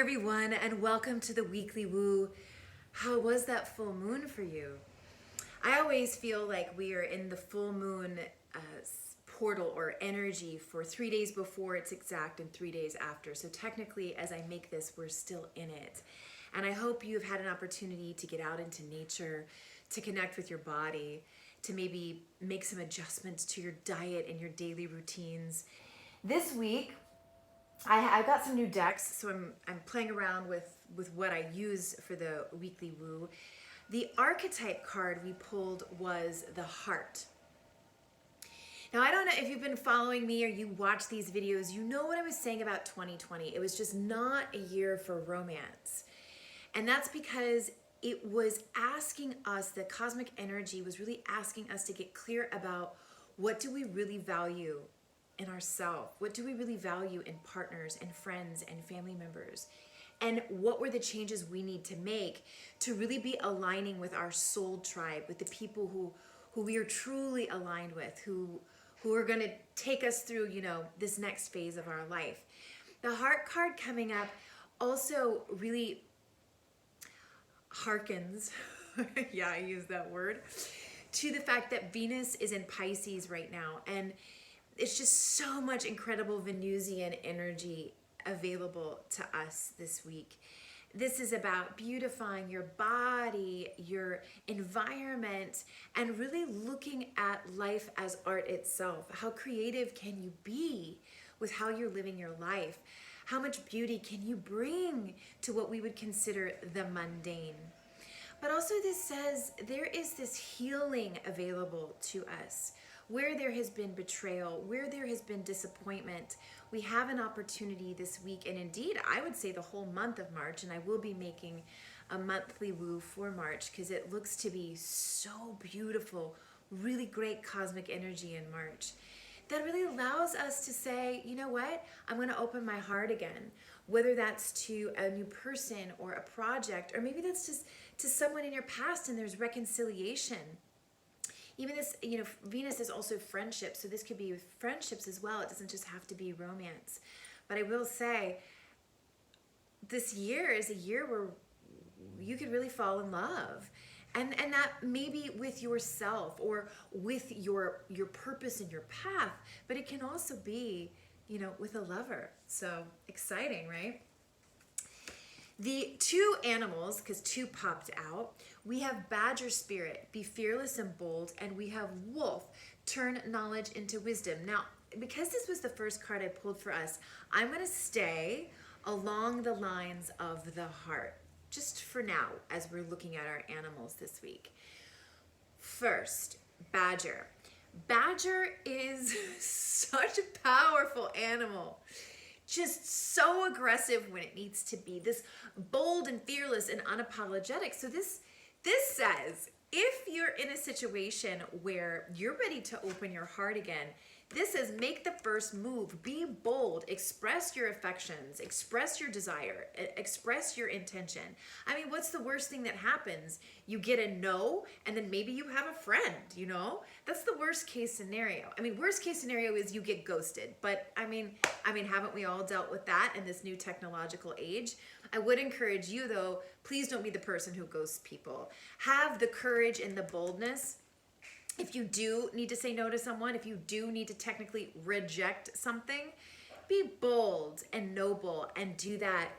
everyone, and welcome to the Weekly Woo. How was that full moon for you? I always feel like we are in the full moon portal or energy for 3 days before it's exact and 3 days after. So technically, as I make this, we're still in it. And I hope you've had an opportunity to get out into nature, to connect with your body, to maybe make some adjustments to your diet and your daily routines. This week, I got some new decks, so I'm playing around with what I use for the Weekly Woo. The archetype card we pulled was the heart. Now, I don't know if you've been following me or you watch these videos, you know what I was saying about 2020. It was just not a year for romance. And that's because it was asking us, the cosmic energy was really asking us to get clear about what do we really value in ourselves? What do we really value in partners and friends and family members? And what were the changes we need to make to really be aligning with our soul tribe, with the people who we are truly aligned with, who are going to take us through, this next phase of our life. The heart card coming up also really harkens, yeah, I use that word, to the fact that Venus is in Pisces right now. And it's just so much incredible Venusian energy available to us this week. This is about beautifying your body, your environment, and really looking at life as art itself. How creative can you be with how you're living your life? How much beauty can you bring to what we would consider the mundane? But also this says there is this healing available to us. Where there has been betrayal, where there has been disappointment, we have an opportunity this week, and indeed, I would say the whole month of March, and I will be making a monthly woo for March because it looks to be so beautiful, really great cosmic energy in March. That really allows us to say, you know what, I'm going to open my heart again, whether that's to a new person or a project, or maybe that's just to someone in your past and there's reconciliation. Even this, Venus is also friendship, so this could be with friendships as well. It doesn't just have to be romance. But I will say, this year is a year where you could really fall in love. And that maybe with yourself or with your purpose and your path, but it can also be, with a lover. So exciting, right? The two animals, because two popped out, we have badger spirit, be fearless and bold, and we have wolf, turn knowledge into wisdom. Now, because this was the first card I pulled for us, I'm going to stay along the lines of the heart, just for now, as we're looking at our animals this week. First, badger. Badger is such a powerful animal. Just so aggressive when it needs to be, this bold and fearless and unapologetic. So this says, if you're in a situation where you're ready to open your heart again, this says make the first move, be bold, express your affections, express your desire, express your intention. I mean, what's the worst thing that happens? You get a no, and then maybe you have a friend, That's the worst case scenario. I mean, worst case scenario is you get ghosted. But I mean, haven't we all dealt with that in this new technological age? I would encourage you, though, please don't be the person who ghosts people. Have the courage and the boldness. If you do need to say no to someone, if you do need to technically reject something, be bold and noble and do that,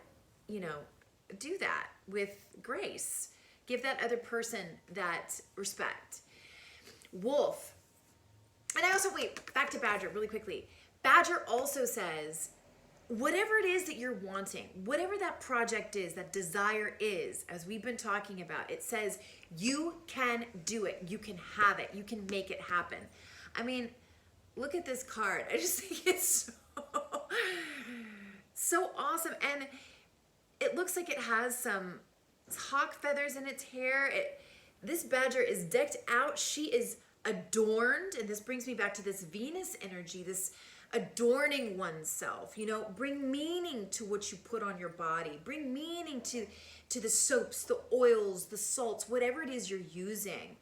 do that with grace. Give that other person that respect. Wolf. And I also, back to Badger really quickly. Badger also says, whatever it is that you're wanting, whatever that project is, that desire is, as we've been talking about, it says you can do it. You can have it. You can make it happen. I mean, look at this card. I just think it's so awesome. And it looks like it has some hawk feathers in its hair. This badger is decked out. She is adorned. And this brings me back to this Venus energy, this adorning oneself, bring meaning to what you put on your body, bring meaning to the soaps, the oils, the salts, whatever it is you're using.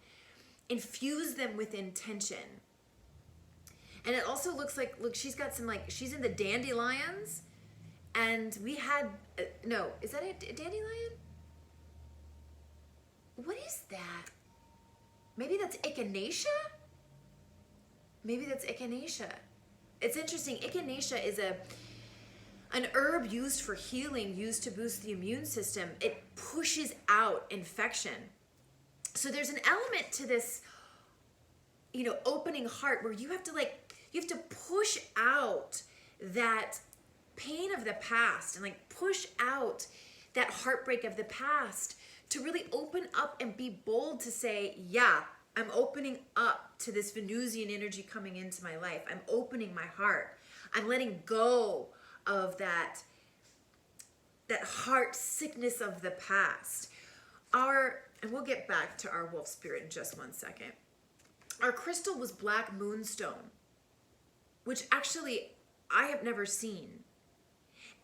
Infuse them with intention. And it also looks like, look, she's got some, she's in the dandelions, And we had, no, is that a dandelion? What is that? Maybe that's echinacea? Maybe that's echinacea. It's interesting. Echinacea is an herb used for healing, used to boost the immune system. It pushes out infection. So there's an element to this, opening heart where you have to push out that pain of the past and push out that heartbreak of the past to really open up and be bold to say, yeah, I'm opening up to this Venusian energy coming into my life. I'm opening my heart. I'm letting go of that heart sickness of the past. And we'll get back to our wolf spirit in just one second. Our crystal was black moonstone, which actually I have never seen.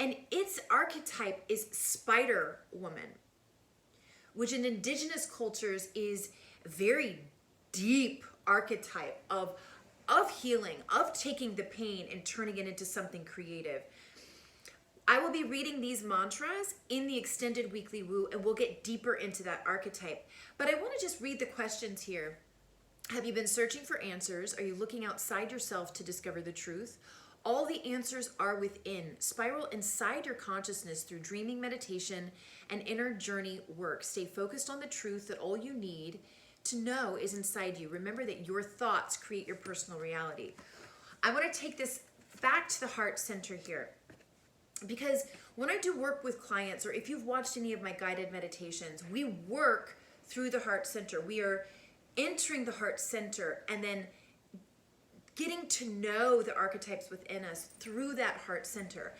And its archetype is spider woman, which in indigenous cultures is very deep archetype of healing, of taking the pain and turning it into something creative. I will be reading these mantras in the extended weekly woo, and we'll get deeper into that archetype. But I want to just read the questions here. Have you been searching for answers? Are you looking outside yourself to discover the truth? All the answers are within. Spiral inside your consciousness through dreaming meditation and inner journey work. Stay focused on the truth that all you need to know is inside you. Remember that your thoughts create your personal reality. I want to take this back to the heart center here, because when I do work with clients, or if you've watched any of my guided meditations, we work through the heart center. We are entering the heart center and then getting to know the archetypes within us through that heart center.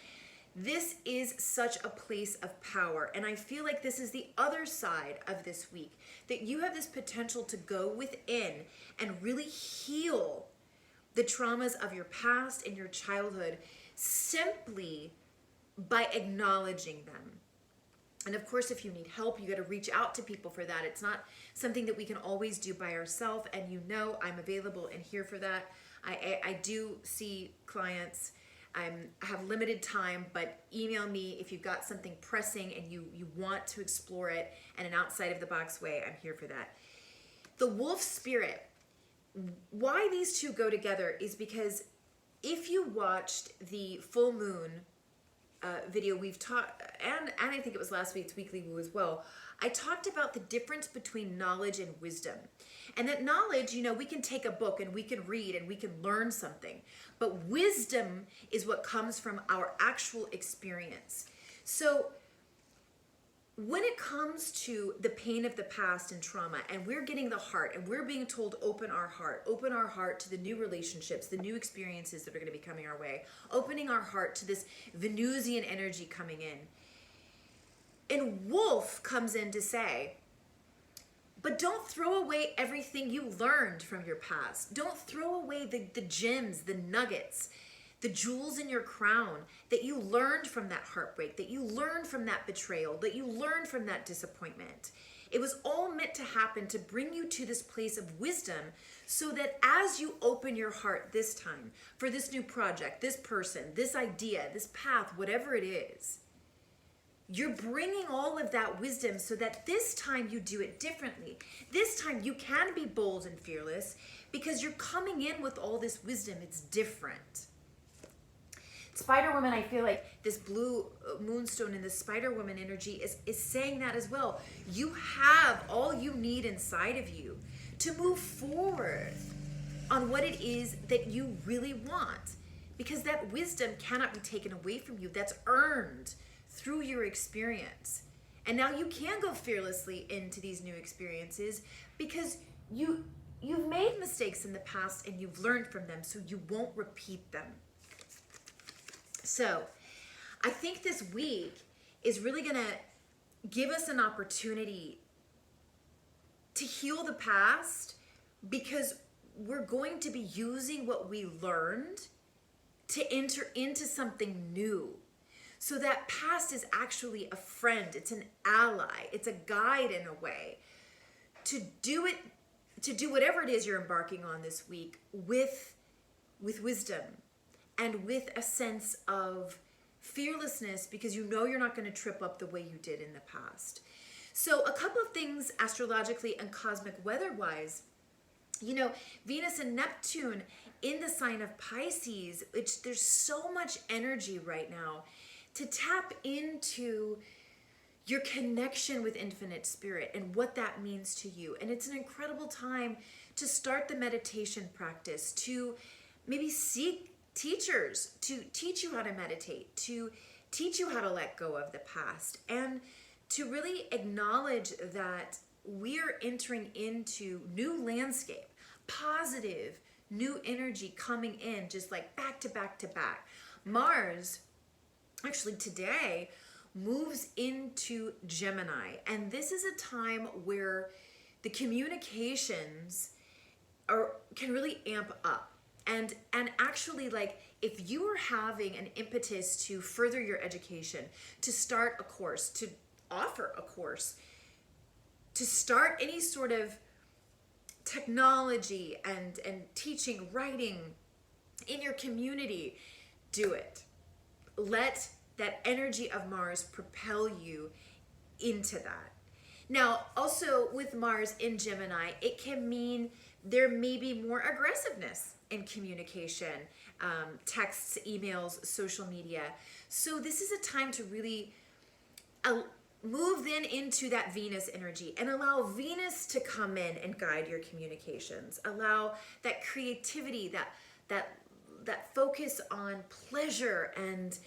This is such a place of power. And I feel like this is the other side of this week, that you have this potential to go within and really heal the traumas of your past and your childhood simply by acknowledging them. And of course, if you need help, you got to reach out to people for that. It's not something that we can always do by ourselves. And I'm available and here for that. I do see clients. I have limited time, but email me if you've got something pressing and you want to explore it in an outside of the box way. I'm here for that. The wolf spirit, why these two go together is because if you watched the full moon video we've taught, and I think it was last week's weekly woo as well, I talked about the difference between knowledge and wisdom. And that knowledge, we can take a book and we can read and we can learn something. But wisdom is what comes from our actual experience. So when it comes to the pain of the past and trauma, and we're getting the heart, and we're being told, open our heart to the new relationships, the new experiences that are going to be coming our way, opening our heart to this Venusian energy coming in. And wolf comes in to say, but don't throw away everything you learned from your past. Don't throw away the gems, the nuggets, the jewels in your crown that you learned from that heartbreak, that you learned from that betrayal, that you learned from that disappointment. It was all meant to happen to bring you to this place of wisdom so that as you open your heart this time for this new project, this person, this idea, this path, whatever it is, you're bringing all of that wisdom so that this time you do it differently. This time you can be bold and fearless because you're coming in with all this wisdom. It's different. Spider Woman, I feel like this blue moonstone and this Spider Woman energy is saying that as well. You have all you need inside of you to move forward on what it is that you really want, because that wisdom cannot be taken away from you. That's earned through your experience. And now you can go fearlessly into these new experiences because you've made mistakes in the past and you've learned from them, so you won't repeat them. So I think this week is really going to give us an opportunity to heal the past, because we're going to be using what we learned to enter into something new. So that past is actually a friend, it's an ally, it's a guide in a way to do it, to do whatever it is you're embarking on this week with wisdom and with a sense of fearlessness because you know you're not going to trip up the way you did in the past. So a couple of things astrologically and cosmic weather-wise. Venus and Neptune in the sign of Pisces, there's so much energy right now to tap into your connection with infinite spirit and what that means to you. And it's an incredible time to start the meditation practice, to maybe seek teachers to teach you how to meditate, to teach you how to let go of the past, and to really acknowledge that we're entering into new landscape, positive, new energy coming in, just like back to back to back. Mars, actually today, moves into Gemini, and this is a time where the communications can really amp up. And actually, like, if you are having an impetus to further your education, to start a course, to offer a course, to start any sort of technology and teaching, writing in your community, do it. Let that energy of Mars propel you into that. Now, also with Mars in Gemini, it can mean there may be more aggressiveness in communication, texts, emails, social media. So this is a time to really move then into that Venus energy and allow Venus to come in and guide your communications. Allow that creativity, that focus on pleasure and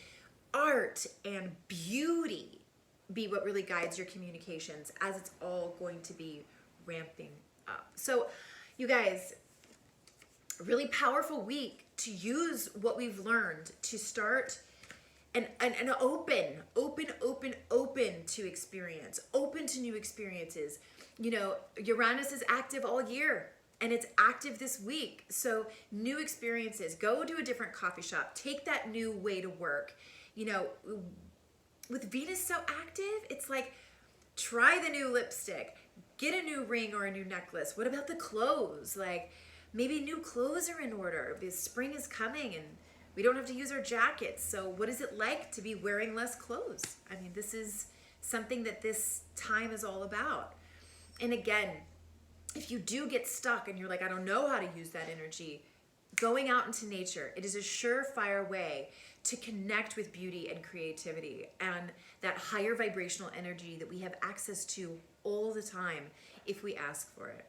art and beauty be what really guides your communications as it's all going to be ramping up. So you guys, really powerful week to use what we've learned to start an open to experience, open to new experiences. Uranus is active all year and it's active this week. So new experiences, go to a different coffee shop, take that new way to work. With Venus so active, it's like, try the new lipstick, get a new ring or a new necklace. What about the clothes? Like, maybe new clothes are in order because spring is coming and we don't have to use our jackets. So what is it like to be wearing less clothes? I mean, this is something that this time is all about. And again, if you do get stuck and you're like, I don't know how to use that energy, going out into nature, it is a surefire way to connect with beauty and creativity and that higher vibrational energy that we have access to all the time if we ask for it.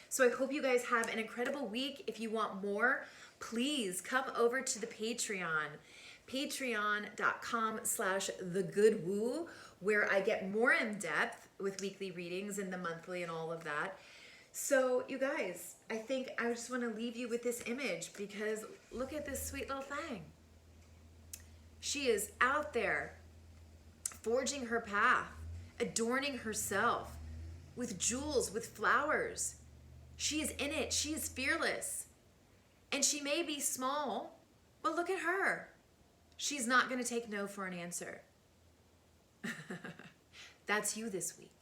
So I hope you guys have an incredible week. If you want more, please come over to the Patreon, patreon.com/thegoodwoo, where I get more in depth with weekly readings and the monthly and all of that. So you guys, I think I just want to leave you with this image because look at this sweet little thing. She is out there forging her path, adorning herself with jewels, with flowers. She is in it. She is fearless. And she may be small, but look at her. She's not going to take no for an answer. That's you this week.